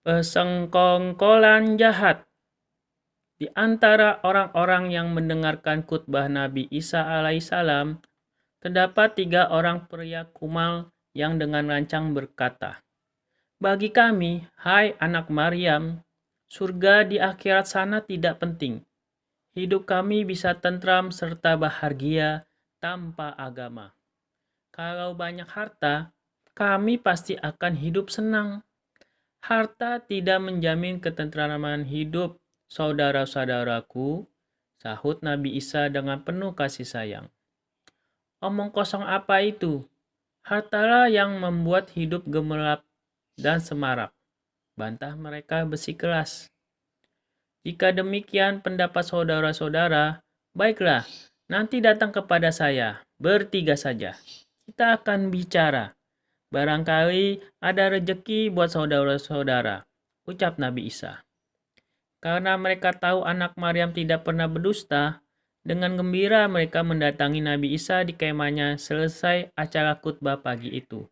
Persengkongkolan jahat. Di antara orang-orang yang mendengarkan khutbah Nabi Isa alaihissalam, terdapat 3 orang pria kumal yang dengan lancang berkata, "Bagi kami, hai anak Maryam, surga di akhirat sana tidak penting. Hidup kami bisa tentram serta bahagia tanpa agama. Kalau banyak harta, kami pasti akan hidup senang. Harta tidak menjamin ketentraman hidup, saudara-saudaraku," sahut Nabi Isa dengan penuh kasih sayang. "Omong kosong apa itu? Hartalah yang membuat hidup gemerlap dan semarak," bantah mereka bersikeras. "Jika demikian pendapat saudara-saudara, baiklah, nanti datang kepada saya, bertiga saja. Kita akan bicara. Barangkali ada rejeki buat saudara-saudara," ucap Nabi Isa. Karena mereka tahu anak Maryam tidak pernah berdusta, dengan gembira mereka mendatangi Nabi Isa di kemahnya selesai acara khutbah pagi itu.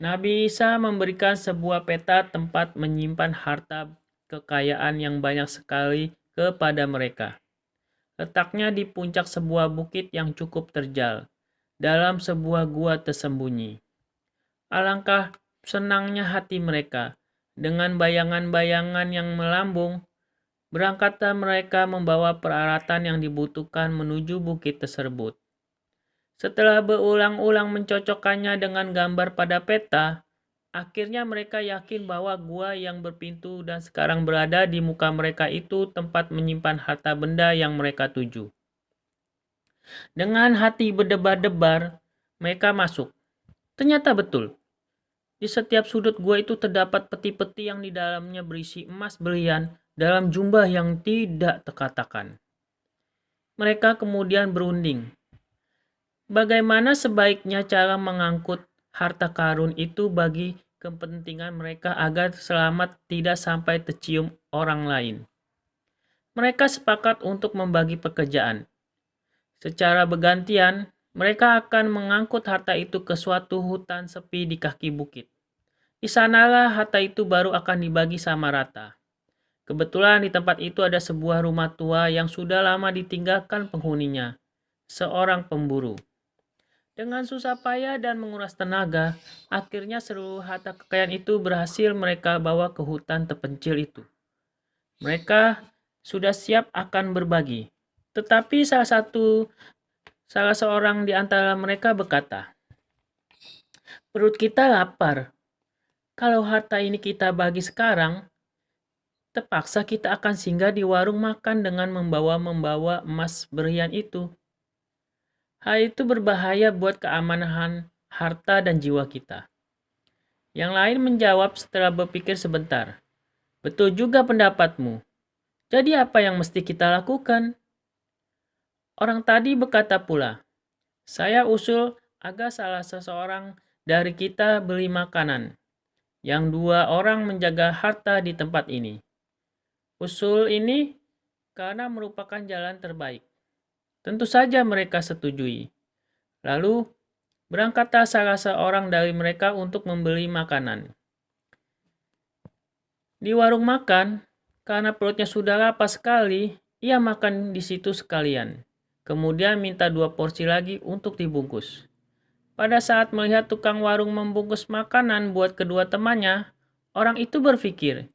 Nabi Isa memberikan sebuah peta tempat menyimpan harta kekayaan yang banyak sekali kepada mereka. Letaknya di puncak sebuah bukit yang cukup terjal, dalam sebuah gua tersembunyi. Alangkah senangnya hati mereka. Dengan bayangan-bayangan yang melambung, berangkatlah mereka membawa peralatan yang dibutuhkan menuju bukit tersebut. Setelah berulang-ulang mencocokkannya dengan gambar pada peta, akhirnya mereka yakin bahwa gua yang berpintu dan sekarang berada di muka mereka itu tempat menyimpan harta benda yang mereka tuju. Dengan hati berdebar-debar, mereka masuk. Ternyata betul. Di setiap sudut gua itu terdapat peti-peti yang di dalamnya berisi emas berlian dalam jumlah yang tidak terkatakan. Mereka kemudian berunding. Bagaimana sebaiknya cara mengangkut harta karun itu bagi kepentingan mereka agar selamat tidak sampai tercium orang lain. Mereka sepakat untuk membagi pekerjaan. Secara bergantian, mereka akan mengangkut harta itu ke suatu hutan sepi di kaki bukit. Di sanalah harta itu baru akan dibagi sama rata. Kebetulan di tempat itu ada sebuah rumah tua yang sudah lama ditinggalkan penghuninya, seorang pemburu. Dengan susah payah dan menguras tenaga, akhirnya seluruh harta kekayaan itu berhasil mereka bawa ke hutan terpencil itu. Mereka sudah siap akan berbagi. Tetapi salah seorang di antara mereka berkata, "Perut kita lapar. Kalau harta ini kita bagi sekarang, terpaksa kita akan singgah di warung makan dengan membawa emas berlian itu. Hal itu berbahaya buat keamanan harta dan jiwa kita." Yang lain menjawab setelah berpikir sebentar, "Betul juga pendapatmu. Jadi apa yang mesti kita lakukan?" Orang tadi berkata pula, "Saya usul agar salah seseorang dari kita beli makanan, yang 2 orang menjaga harta di tempat ini." Usul ini karena merupakan jalan terbaik. Tentu saja mereka setujui. Lalu berangkatlah salah seorang dari mereka untuk membeli makanan. Di warung makan, karena perutnya sudah lapar sekali, ia makan di situ sekalian. Kemudian minta 2 porsi lagi untuk dibungkus. Pada saat melihat tukang warung membungkus makanan buat kedua temannya, orang itu berpikir,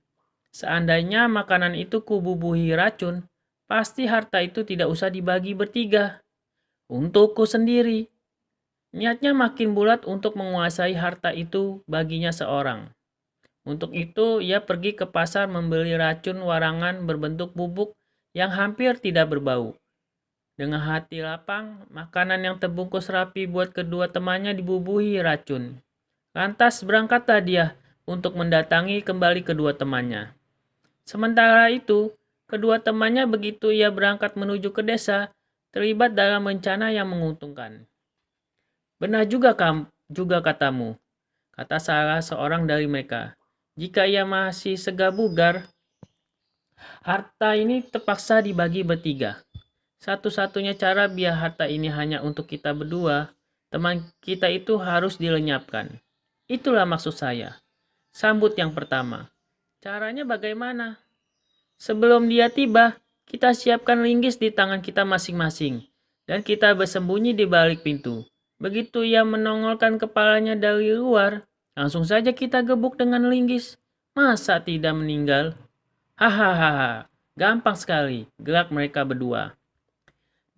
seandainya makanan itu kububuhi racun, pasti harta itu tidak usah dibagi bertiga. Untukku sendiri. Niatnya makin bulat untuk menguasai harta itu baginya seorang. Untuk itu, ia pergi ke pasar membeli racun warangan berbentuk bubuk yang hampir tidak berbau. Dengan hati lapang, makanan yang terbungkus rapi buat kedua temannya dibubuhi racun. Lantas berangkatlah dia untuk mendatangi kembali kedua temannya. Sementara itu, kedua temannya begitu ia berangkat menuju ke desa, terlibat dalam rencana yang menguntungkan. "Benar juga katamu," kata salah seorang dari mereka. "Jika ia masih segar bugar, harta ini terpaksa dibagi bertiga. Satu-satunya cara biar harta ini hanya untuk kita berdua, teman kita itu harus dilenyapkan. Itulah maksud saya. Sambut yang pertama. Caranya bagaimana? Sebelum dia tiba, kita siapkan linggis di tangan kita masing-masing, dan kita bersembunyi di balik pintu. Begitu ia menongolkan kepalanya dari luar, langsung saja kita gebuk dengan linggis. Masa tidak meninggal? Hahaha, gampang sekali, gerak mereka berdua.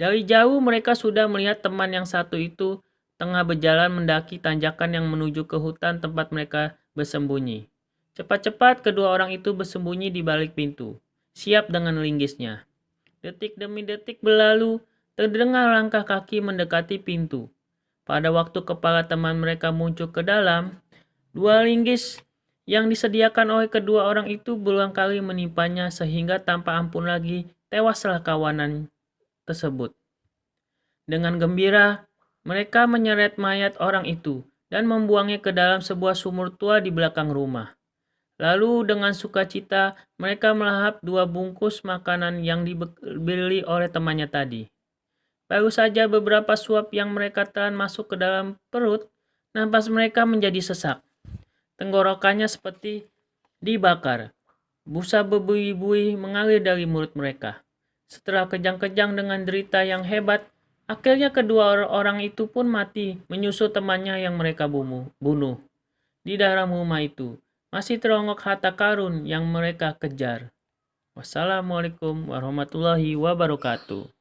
Dari jauh mereka sudah melihat teman yang satu itu tengah berjalan mendaki tanjakan yang menuju ke hutan tempat mereka bersembunyi. Cepat-cepat kedua orang itu bersembunyi di balik pintu, siap dengan linggisnya. Detik demi detik berlalu, terdengar langkah kaki mendekati pintu. Pada waktu kepala teman mereka muncul ke dalam, dua linggis yang disediakan oleh kedua orang itu berulang kali menimpanya sehingga tanpa ampun lagi tewaslah kawanan tersebut. Dengan gembira, mereka menyeret mayat orang itu dan membuangnya ke dalam sebuah sumur tua di belakang rumah. Lalu dengan sukacita, mereka melahap 2 bungkus makanan yang dibeli oleh temannya tadi. Baru saja beberapa suap yang mereka telan masuk ke dalam perut, napas mereka menjadi sesak. Tenggorokannya seperti dibakar. Busa berbuih-buih mengalir dari mulut mereka. Setelah kejang-kejang dengan derita yang hebat, akhirnya kedua orang itu pun mati menyusul temannya yang mereka bunuh. Di dalam rumah itu masih teronggok harta karun yang mereka kejar. Wassalamualaikum warahmatullahi wabarakatuh.